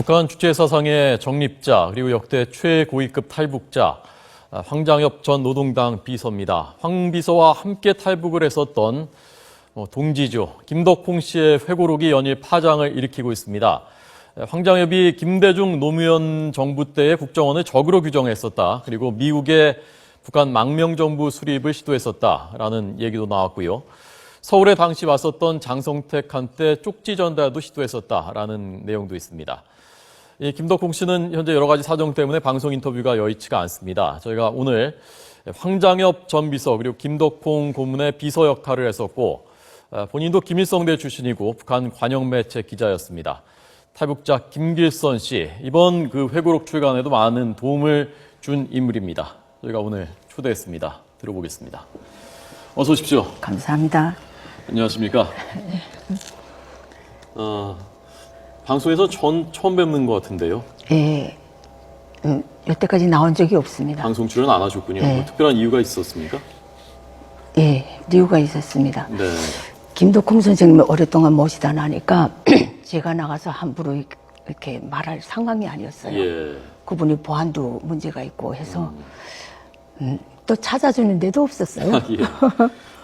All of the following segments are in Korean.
북한 주체 사상의 정립자 그리고 역대 최고위급 탈북자 황장엽 전 노동당 비서입니다. 황 비서와 함께 탈북을 했었던 동지죠. 김덕홍 씨의 회고록이 연일 파장을 일으키고 있습니다. 황장엽이 김대중 노무현 정부 때의 국정원을 적으로 규정했었다. 그리고 미국의 북한 망명정부 수립을 시도했었다라는 얘기도 나왔고요. 서울에 당시 왔었던 장성택 한때 쪽지 전달도 시도했었다라는 내용도 있습니다. 이 김덕홍 씨는 현재 여러 가지 사정 때문에 방송 인터뷰가 여의치가 않습니다. 저희가 오늘 황장엽 전 비서 그리고 김덕홍 고문의 비서 역할을 했었고 본인도 김일성대 출신이고 북한 관영매체 기자였습니다. 탈북자 김길선 씨, 이번 그 회고록 출간에도 많은 도움을 준 인물입니다. 저희가 오늘 초대했습니다. 들어보겠습니다. 어서 오십시오. 감사합니다. 안녕하십니까. 방송에서 처음 뵙는 것 같은데요. 예, 여태까지 나온 적이 없습니다. 방송 출연 안 하셨군요. 네. 뭐 특별한 이유가 있었습니까? 예, 이유가 있었습니다. 네. 김덕홍 선생님을 오랫동안 모시다 나니까 제가 나가서 함부로 이렇게 말할 상황이 아니었어요. 예. 그분이 보안도 문제가 있고 해서 또 찾아주는 데도 없었어요. 예.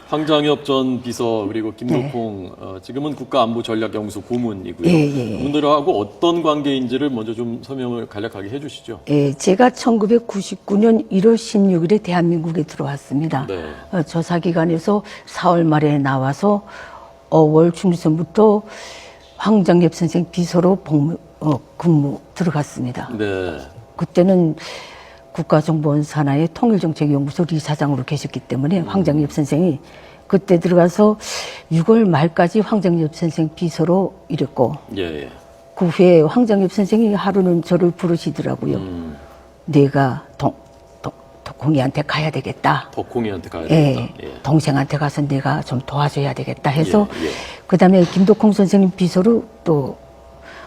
황장엽 전 비서 그리고 김덕홍 지금은 국가안보전략연구소 고문이고요. 예. 이분들하고 어떤 관계인지를 먼저 좀 설명을 간략하게 해주시죠. 예, 제가 1999년 1월 16일에 대한민국에 들어왔습니다. 네. 조사기관에서 4월 말에 나와서 5월 중순부터 황장엽 선생 비서로 근무 들어갔습니다. 네. 그때는 국가정보원 산하의 통일정책연구소 리사장으로 계셨기 때문에 황장엽 선생이 그때 들어가서 6월 말까지 황장엽 선생 비서로 일했고 예. 그 후에 황장엽 선생이 하루는 저를 부르시더라고요. 내가 덕홍이한테 가야 되겠다. 덕홍이한테 가야 되겠다. 예, 동생한테 가서 내가 좀 도와줘야 되겠다 해서 예. 그다음에 김덕홍 선생님 비서로 또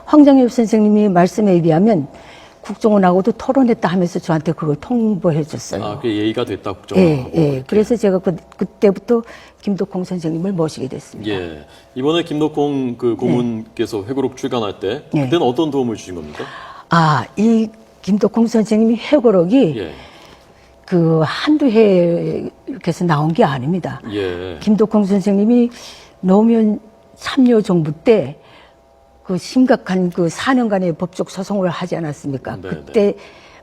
황장엽 선생님이 말씀에 의하면 국정원하고도 토론했다 하면서 저한테 그걸 통보해 줬어요. 아, 그게 예의가 됐다, 국정원하고. 예. 그래서 제가 그때부터 김덕홍 선생님을 모시게 됐습니다. 예. 이번에 김덕홍 그 고문께서 회고록 출간할 때 그때는 어떤 도움을 주신 겁니까? 아, 이 김덕홍 선생님이 회고록이 예. 그 한두 해 이렇게 해서 나온 게 아닙니다. 예. 김덕홍 선생님이 노무현 참여정부 때 그 심각한 그 4년간의 법적 소송을 하지 않았습니까? 네, 그때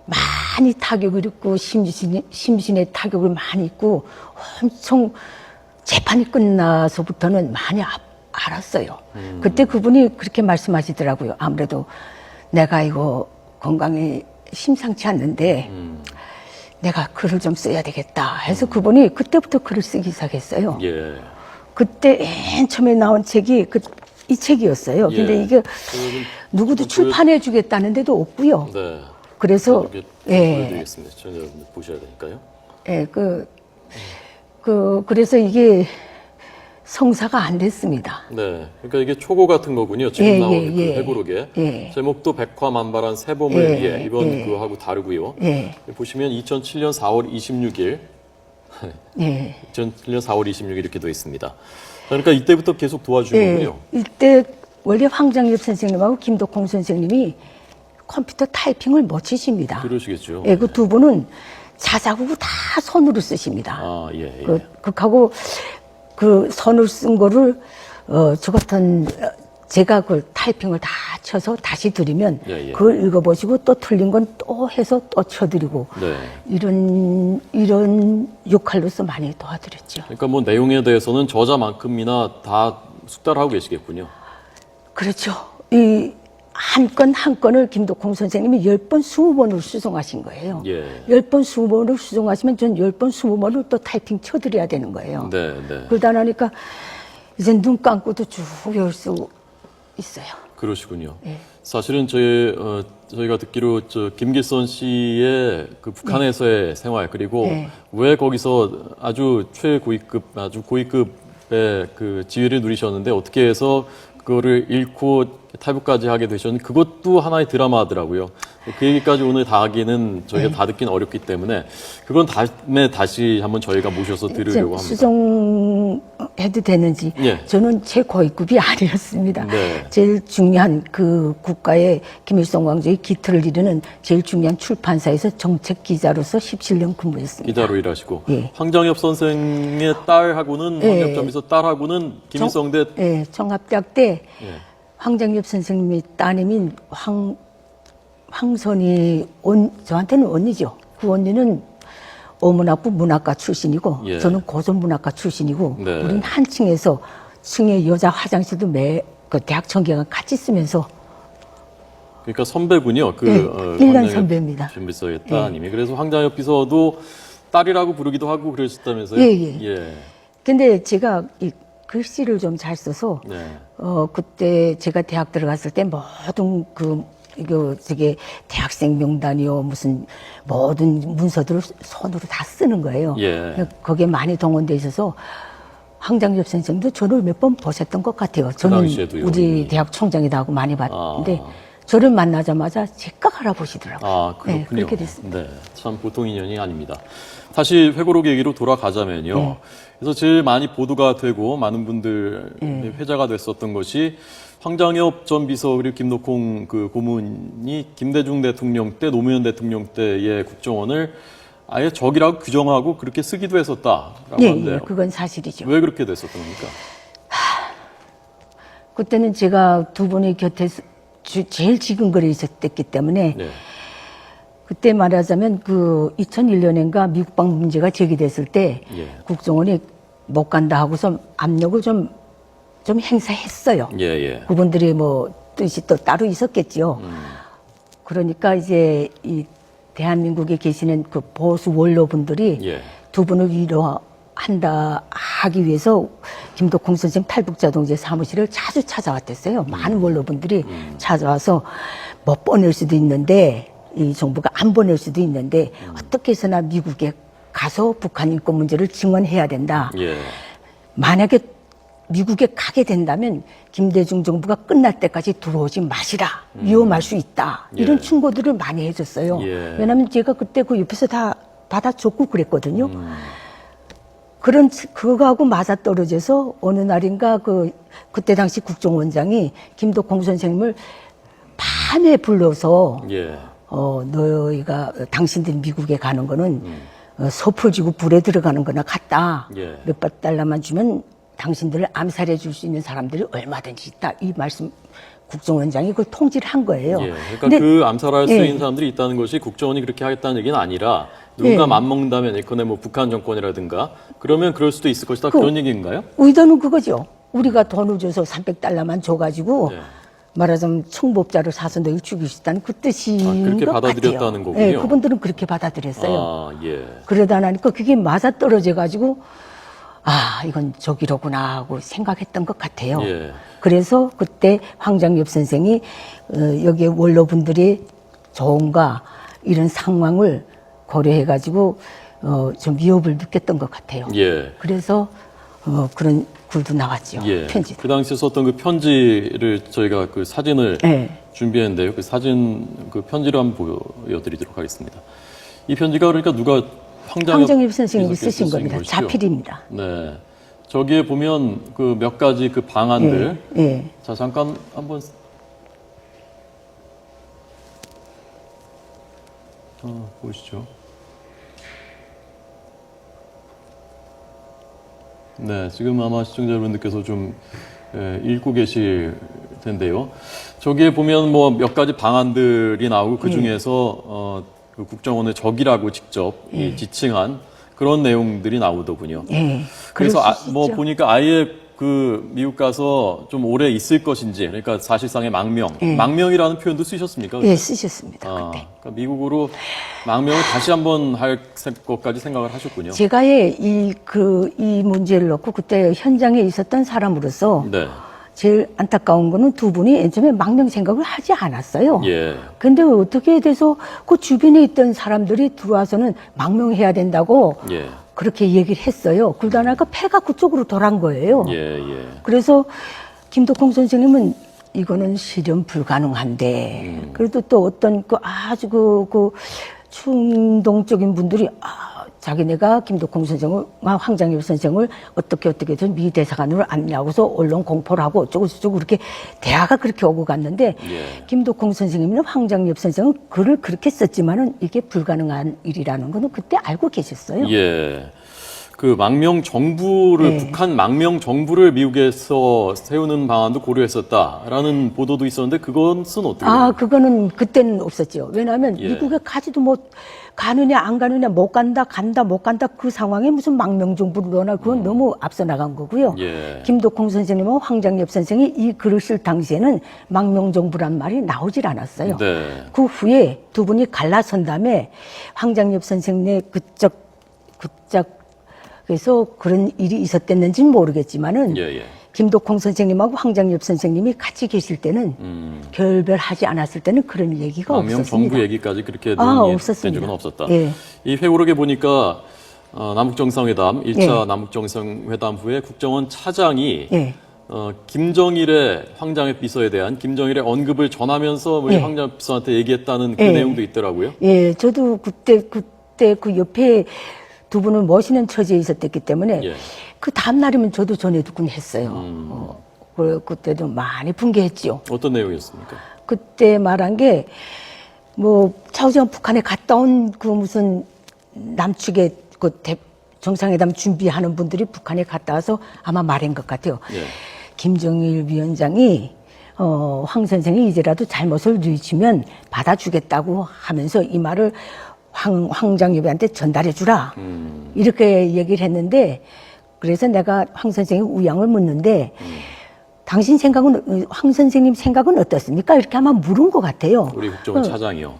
많이 타격을 입고 심신의 타격을 많이 입고 엄청 재판이 끝나서부터는 많이 알았어요. 그때 그분이 그렇게 말씀하시더라고요. 아무래도 내가 이거 건강이 심상치 않는데 내가 글을 좀 써야 되겠다 해서 그분이 그때부터 글을 쓰기 시작했어요. 예. 그때 맨 처음에 나온 책이 이 책이었어요. 예. 근데 이게 누구도 출판해 주겠다는 데도 없고요. 네. 그래서 보여드리겠습니다. 시청자 여러분들 보셔야 되니까요. 예, 그래서 이게 성사가 안 됐습니다. 네. 그러니까 이게 초고 같은 거군요. 지금 나온 그 회고록에. 제목도 백화만발한 새봄을 위해 이번 그거하고 다르고요. 보시면 2007년 4월 26일 2007년 4월 26일 이렇게 되어 있습니다. 그러니까 이때부터 계속 도와준 거군요. 이때 원래 황장엽 선생님하고 김덕홍 선생님이 컴퓨터 타이핑을 못 치십니다. 그러시겠죠. 예, 그 두 분은 자작으로 다 손으로 쓰십니다. 아, 예. 그하고 그 손으로 쓴 거를 저 같은 제가 그 타이핑을 다 쳐서 다시 드리면 그걸 읽어보시고 또 틀린 건 또 해서 또 쳐드리고 이런 역할로서 많이 도와드렸죠. 그러니까 뭐 내용에 대해서는 저자만큼이나 다 숙달하고 계시겠군요. 그렇죠. 이 한 건 한 건을 김덕홍 선생님이 10번, 20번을 수송하신 거예요. 10번, 20번을 수송하시면 전 10번, 20번을 또 타이핑 쳐드려야 되는 거예요. 그러다 나니까 이제 눈 감고도 쭉 외울 수 있어요. 그러시군요. 사실은 저희가 듣기로 김길선 씨의 그 북한에서의 생활 그리고 왜 거기서 아주 최고위급, 아주 고위급의 그 지위를 누리셨는데 어떻게 해서 그거를 잃고 탈북까지 하게 되셨는데 그것도 하나의 드라마더라고요. 그 얘기까지 오늘 다 하기는 저희가 다 듣기는 어렵기 때문에 그건 다음에 다시 한번 저희가 모셔서 들으려고 합니다. 수정해도 되는지. 예. 저는 제 고위급이 아니었습니다. 네. 제일 중요한 그 국가의 김일성 왕조의 기틀을 이루는 제일 중요한 출판사에서 정책 기자로서 17년 근무했습니다. 기자로 일하시고 예. 황장엽 선생의 딸하고는 예. 황엽점에서 딸하고는 김일성대 예, 정합대학 때 예. 황장엽 선생님의 따님인 황선이 저한테는 언니죠. 그 언니는 어문학부 문학과 출신이고 예. 저는 고전문학과 출신이고 네. 우리는 한 층에서 층에 여자 화장실도 그 대학 청계가 같이 쓰면서 그러니까 선배군요. 그 네, 1년 황장엽 선배입니다. 준비서의 따님이. 그래서 황장엽 비서도 딸이라고 부르기도 하고 그러셨다면서요? 예. 예. 근데 제가 이 글씨를 좀 잘 써서 네. 그때 제가 대학 들어갔을 때 모든 저게 대학생 명단이요 무슨 모든 문서들을 손으로 다 쓰는 거예요. 예. 거기에 많이 동원돼 있어서 황장엽 선생님도 저를 몇 번 보셨던 것 같아요. 저는 당시에도요, 우리 이미. 대학 총장이다 하고 많이 봤는데 저를 만나자마자 제깍 알아보시더라고요. 아, 그렇군요. 네, 그렇게 됐습니다. 네, 참 보통 인연이 아닙니다. 다시 회고록 얘기로 돌아가자면요. 그래서 제일 많이 보도가 되고 많은 분들 회자가 됐었던 것이 황장엽 전 비서 그리고 김덕홍 그 고문이 김대중 대통령 때 노무현 대통령 때의 국정원을 아예 적이라고 규정하고 그렇게 쓰기도 했었다라고 예, 하는데요. 예, 그건 사실이죠. 왜 그렇게 됐었던 겁니까? 그때는 제가 두 분이 곁에 제일 지근거리 있었기 때문에 네. 그때 말하자면 그 2001년인가 미국방 문제가 제기됐을 때 예. 국정원이 못 간다 하고서 압력을 좀 행사했어요. 예, 예. 그분들이 뭐 뜻이 또 따로 있었겠지요. 그러니까 이제 이 대한민국에 계시는 그 보수 원로분들이 예. 두 분을 위로한다 하기 위해서 김덕홍 선생 탈북자 동지 사무실을 자주 찾아왔댔어요. 많은 원로분들이 찾아와서 못 보낼 수도 있는데 이 정부가 안 보낼 수도 있는데 어떻게 해서나 미국에 가서 북한 인권 문제를 증언해야 된다. 예. 만약에 미국에 가게 된다면 김대중 정부가 끝날 때까지 들어오지 마시라. 위험할 수 있다. 이런 예. 충고들을 많이 해줬어요. 예. 왜냐하면 제가 그때 그 옆에서 다 받아줬고 그랬거든요. 그거하고 맞아떨어져서 어느 날인가 그때 당시 국정원장이 김덕홍 선생님을 밤에 불러서 예. 너희가 당신들이 미국에 가는 거는 섭을 지고 불에 들어가는 거나 같다. 예. 몇백 달러만 주면 당신들을 암살해 줄 수 있는 사람들이 얼마든지 있다. 이 말씀 국정원장이 그걸 통지를 한 거예요. 예. 그러니까 근데 그 암살할 수 예. 있는 사람들이 있다는 것이 국정원이 그렇게 하겠다는 얘기는 아니라 누군가 예. 맞먹는다면 예컨대 뭐 북한 정권이라든가 그러면 그럴 수도 있을 것이다 그런 얘기인가요? 의도는 그거죠. 우리가 돈을 줘서 300달러만 줘가지고 예. 말하자면 청법자를 사서 너희 죽일 수 있다는 그 뜻인 그렇게 것 받아들였다는 같아요. 거군요. 예, 그분들은 그렇게 받아들였어요. 아, 예. 그러다 나니까 그게 맞아떨어져가지고 이건 저기로구나 하고 생각했던 것 같아요. 예. 그래서 그때 황장엽 선생이 여기에 원로분들이 좋은가 이런 상황을 고려해가지고 좀 위협을 느꼈던 것 같아요. 예. 그래서 그런 글도 나왔죠. 예. 편지도. 그 당시에 썼던 그 편지를 저희가 그 사진을 예. 준비했는데요. 그 사진 그 편지를 한번 보여드리도록 하겠습니다. 이 편지가 그러니까 누가 황장엽 선생님이 비서께서 쓰신 겁니다. 것이죠? 자필입니다. 네. 저기에 보면 그 몇 가지 그 방안들. 예. 자, 잠깐 한번 보시죠. 네, 지금 아마 시청자 여러분들께서 좀 읽고 계실 텐데요. 저기에 보면 뭐 몇 가지 방안들이 나오고 그 중에서 그 국정원의 적이라고 직접 이 지칭한 그런 내용들이 나오더군요. 예. 그래서 그럴 수 뭐 있죠. 보니까 아예 그 미국 가서 좀 오래 있을 것인지, 그러니까 사실상의 망명이라는 표현도 쓰셨습니까? 예, 쓰셨습니다. 아, 그때. 그러니까 미국으로 망명을 다시 한번 할 것까지 생각을 하셨군요. 제가 이 문제를 놓고 그때 현장에 있었던 사람으로서 네. 제일 안타까운 거는 두 분이 맨 처음에 망명 생각을 하지 않았어요. 예. 근데 어떻게 돼서 그 주변에 있던 사람들이 들어와서는 망명해야 된다고 예. 그렇게 얘기를 했어요. 그러다 나니까 패가 그쪽으로 돌아간 거예요. 예, 예. 그래서 김덕홍 선생님은 이거는 실현 불가능한데 그래도 또 어떤 그 아주 그 충동적인 분들이 자기네가 김덕홍 선생을 황장엽 선생을 어떻게든 미 대사관으로 안내하고서 언론 공포를 하고 어쩌고저쩌고 그렇게 대화가 그렇게 오고 갔는데 김덕홍 선생님이나 황장엽 선생은 글을 그렇게 썼지만은 이게 불가능한 일이라는 거는 그때 알고 계셨어요. 예. 그 망명 정부를 북한 망명 정부를 미국에서 세우는 방안도 고려했었다라는 보도도 있었는데 그것은 어떻게? 그거는 그때는 없었죠. 왜냐하면 미국에 가지도 못 가느냐 안 가느냐 못 간다 못 간다 그 상황에 무슨 망명 정부를 넣어나 그건 너무 앞서 나간 거고요. 김덕홍 선생님과 황장엽 선생이 이 글을 쓸 당시에는 망명 정부란 말이 나오질 않았어요. 그 후에 두 분이 갈라선 다음에 황장엽 선생님의 그쪽 그래서 그런 일이 있었댔는지는 모르겠지만은 김덕홍 선생님하고 황장엽 선생님이 같이 계실 때는 결별하지 않았을 때는 그런 얘기가 망명 없었습니다. 정부 얘기까지 그렇게 된 적은 없었다. 이 회고록에 보니까 남북정상회담 1차 남북정상회담 후에 국정원 차장이 김정일의 황장엽 비서에 대한 김정일의 언급을 전하면서 우리 황장엽 비서한테 얘기했다는 그 내용도 있더라고요. 저도 그때 그 옆에 두 분을 모시는 처지에 있었기 때문에 그 다음 날이면 저도 전해 듣곤 했어요. 그때도 많이 분개했지요. 어떤 내용이었습니까? 그때 말한 게 뭐 차오정 북한에 갔다 온 그 무슨 남측의 그 정상회담 준비하는 분들이 북한에 갔다 와서 아마 말한 것 같아요. 김정일 위원장이 황 선생이 이제라도 잘못을 뉘우치면 받아주겠다고 하면서 이 말을 황장엽한테 전달해 주라. 이렇게 얘기를 했는데 그래서 내가 황 선생의 우양을 묻는데 당신 생각은 황 선생님 생각은 어떻습니까? 이렇게 아마 물은 것 같아요. 우리 국정원 차장이요.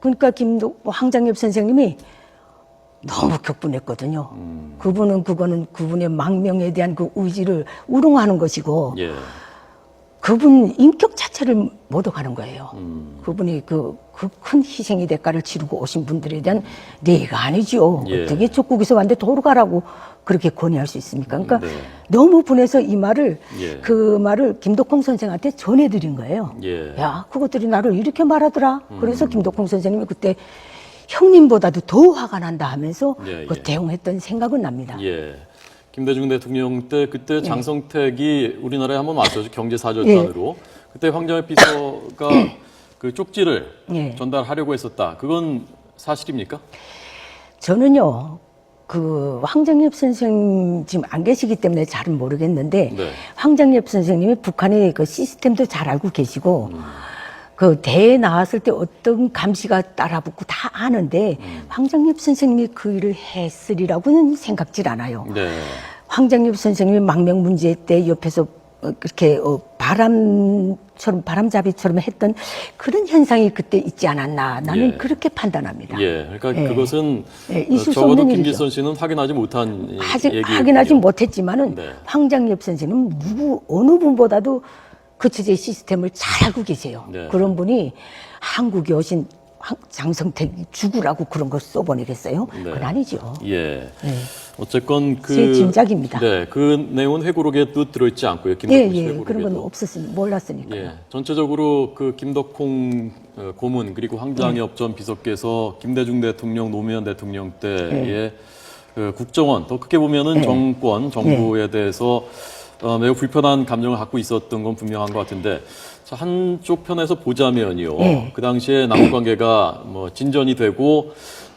그러니까 황장엽 선생님이 너무 격분했거든요. 그거는 그분의 망명에 대한 그 의지를 우롱하는 것이고 그분 인격 자체를 못 오가는 거예요. 그분이 그 큰 희생의 대가를 치르고 오신 분들에 대한 예의가 아니죠. 어떻게 적국에서 왔는데 도로 가라고 그렇게 건의할 수 있습니까? 그러니까 너무 분해서 이 말을 그 말을 김덕홍 선생한테 전해드린 거예요. 야, 그것들이 나를 이렇게 말하더라. 그래서 김덕홍 선생님이 그때 형님보다도 더 화가 난다 하면서 그 대응했던 생각은 납니다. 김대중 대통령 때 그때 장성택이 우리나라에 한번 왔었죠. 경제사절단으로. 그때 황장엽 비서가 그 쪽지를 전달하려고 했었다. 그건 사실입니까? 저는요. 그 황장엽 선생님 지금 안 계시기 때문에 잘은 모르겠는데 황장엽 선생님이 북한의 그 시스템도 잘 알고 계시고 그 대에 나왔을 때 어떤 감시가 따라붙고 다 아는데 황장엽 선생님이 그 일을 했으리라고는 생각질 않아요. 황장엽 선생님이 망명 문제 때 옆에서 그렇게 바람잡이처럼 했던 그런 현상이 그때 있지 않았나 나는 그렇게 판단합니다. 그러니까 그것은 있을 수 적어도 없는 김기선 일이죠. 씨는 확인하지 못한 아직 얘기군요. 확인하지 못했지만은 황장엽 선생님은 어느 분보다도 그 체제의 시스템을 잘 알고 계세요. 그런 분이 한국에 오신 장성택이 죽으라고 그런 걸 써보내겠어요? 그건 아니죠. 어쨌건 제 짐작입니다. 그 내용은 회고록에도 들어있지 않고요. 김덕홍 씨 회고록에도. 그런 건 없었으니 몰랐으니까요. 전체적으로 그 김덕홍 고문 그리고 황장엽 전 비서께서 김대중 대통령 노무현 대통령 때의 그 국정원 더 크게 보면은 정부에 대해서 매우 불편한 감정을 갖고 있었던 건 분명한 것 같은데 자, 한쪽 편에서 보자면요. 그 당시에 남북 관계가 뭐 진전이 되고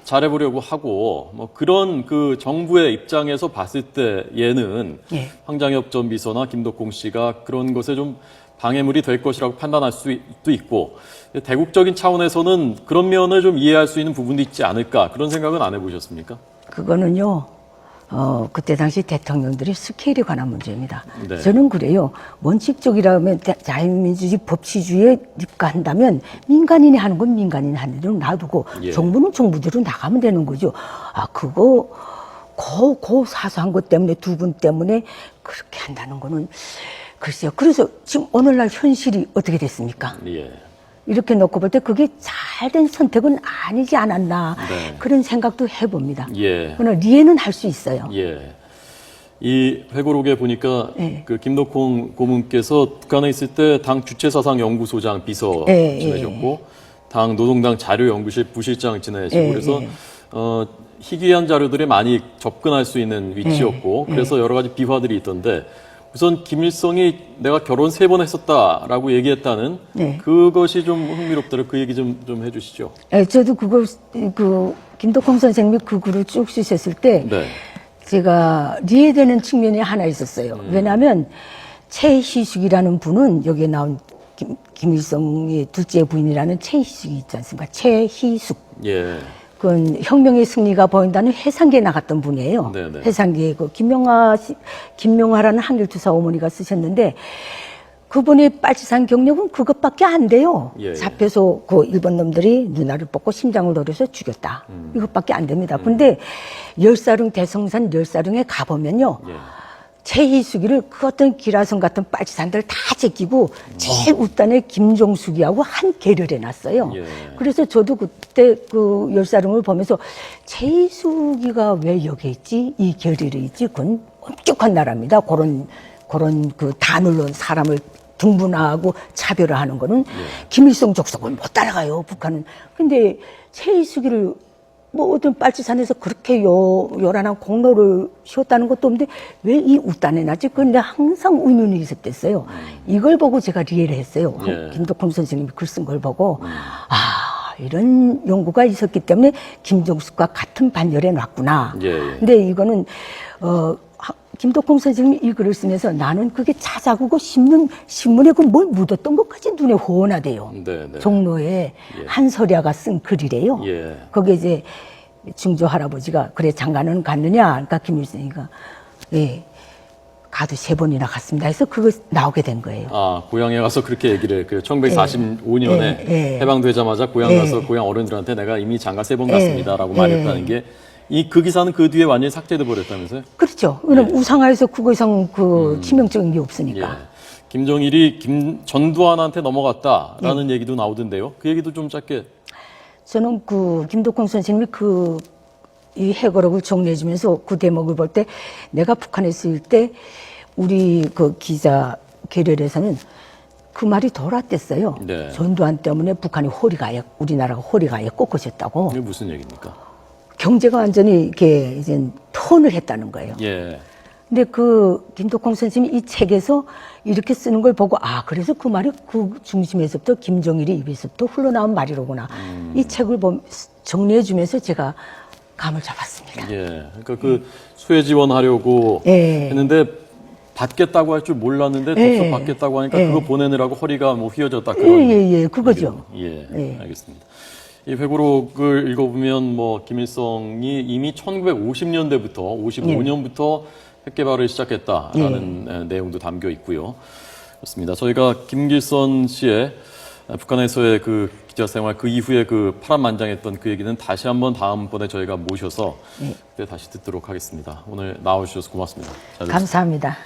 잘해보려고 하고 뭐 그런 그 정부의 입장에서 봤을 때 얘는 황장엽 전 비서나 김덕홍 씨가 그런 것에 좀 방해물이 될 것이라고 판단할 수도 있고 대국적인 차원에서는 그런 면을 좀 이해할 수 있는 부분도 있지 않을까 그런 생각은 안 해보셨습니까? 그거는요. 그때 당시 대통령들이 스케일에 관한 문제입니다. 저는 그래요. 원칙적이라면 자유민주주의 법치주의에 입각한다면 민간인이 하는 건 민간인이 하는 대로 놔두고 정부는 정부대로 나가면 되는 거죠. 그거 그 사소한 것 때문에 두 분 때문에 그렇게 한다는 거는 글쎄요. 그래서 지금 오늘날 현실이 어떻게 됐습니까? 이렇게 놓고 볼 때 그게 잘된 선택은 아니지 않았나 그런 생각도 해봅니다. 그러나 이해는 할 수 있어요. 이 회고록에 보니까 네. 그 김덕홍 고문께서 북한에 있을 때 당 주체사상연구소장 비서 네, 지내셨고 당 노동당 자료연구실 부실장 지내시고 네, 그래서 네. 희귀한 자료들이 많이 접근할 수 있는 위치였고 그래서 여러 가지 비화들이 있던데 우선 김일성이 내가 결혼 3번 했었다라고 얘기했다는 네. 그것이 좀 흥미롭더라고요. 그 얘기 좀 해주시죠. 예, 저도 그걸 김덕홍 선생님이 그 글을 쭉 쓰셨을 때 네. 제가 이해되는 측면이 하나 있었어요. 왜냐하면 최희숙이라는 분은 여기에 나온 김일성의 둘째 부인이라는 최희숙이 있지 않습니까? 최희숙. 예. 그건 혁명의 승리가 보인다는 해상기에 나갔던 분이에요. 네네. 해상기에 그 김명화라는 한길투사 어머니가 쓰셨는데 그분의 빨치산 경력은 그것밖에 안 돼요. 예. 잡혀서 그 일본 놈들이 누나를 뽑고 심장을 노려서 죽였다. 이것밖에 안 됩니다. 근데 열사릉 대성산 열사릉에 가보면요. 예. 최희숙이를 그 어떤 기라성 같은 빨치산들 다 제끼고 제일 우단에 김종숙이하고 한 계를 해놨어요. 예. 그래서 저도 그때 그 열사릉을 보면서 최희숙이가 왜 여기 있지? 이 계리에 있지? 그건 엄격한 나라입니다. 그런 그 단으로 사람을 등분하고 차별화하는 거는 김일성 족속은 못 따라가요. 북한은. 근데 최희숙이를 뭐 어떤 빨치산에서 그렇게 요란한 공로를 세웠다는 것도 없는데 왜 이 우단에 놨지? 그런데 항상 의문이 있었댔어요. 이걸 보고 제가 이해를 했어요. 예. 김덕홍 선생님이 글 쓴 걸 보고 이런 연구가 있었기 때문에 김종숙과 같은 반열에 놨구나. 예. 근데 이거는 김덕홍 선생님이 이 글을 쓰면서 나는 그게 자자구고 신문에 그 뭘 묻었던 것까지 눈에 훤하대요. 네. 종로에 한서랴가 쓴 글이래요. 예. 거기에 이제 중조 할아버지가 그래 장가는 갔느냐? 그러니까 김일성이가 예 가도 3번이나 갔습니다. 해서 그거 나오게 된 거예요. 아, 고향에 가서 그렇게 얘기를, 1945년에 예. 해방되자마자 고향 가서 고향 어른들한테 내가 이미 장가 3번 갔습니다라고 말했다는 게 그 기사는 그 뒤에 완전히 삭제돼 버렸다면서요? 그렇죠. 왜냐면 우상화에서 그거 이상 그 치명적인 게 없으니까. 예. 김정일이 전두환한테 넘어갔다라는 얘기도 나오던데요. 그 얘기도 좀 짧게. 저는 그 김덕홍 선생님이 이 해거록을 정리해주면서 그 대목을 볼 때 내가 북한에 있을 때 우리 그 기자 계렬에서는 그 말이 돌았댔어요. 네. 전두환 때문에 북한이 우리나라가 호리가 아예 꺾어졌다고. 이게 무슨 얘기입니까? 경제가 완전히 이렇게 이제 턴을 했다는 거예요. 예. 근데 그 김덕홍 선생님이 이 책에서 이렇게 쓰는 걸 보고 그래서 그 말이 그 중심에서부터 김정일이 입에서부터 흘러나온 말이로구나. 이 책을 정리해 주면서 제가 감을 잡았습니다. 예. 그러니까 그 수혜 지원하려고 했는데 받겠다고 할 줄 몰랐는데 덥석 받겠다고 하니까 그거 보내느라고 허리가 뭐 휘어졌다 그런. 그거죠. 예. 알겠습니다. 이 회고록을 읽어보면 뭐 김일성이 이미 1950년대부터 55년부터 핵개발을 시작했다라는 내용도 담겨 있고요. 그렇습니다. 저희가 김길선 씨의 북한에서의 그 기자 생활 그 이후에 그 파란만장했던 그 얘기는 다시 한번 다음번에 저희가 모셔서 그때 다시 듣도록 하겠습니다. 오늘 나와주셔서 고맙습니다. 잘 들었습니다. 감사합니다.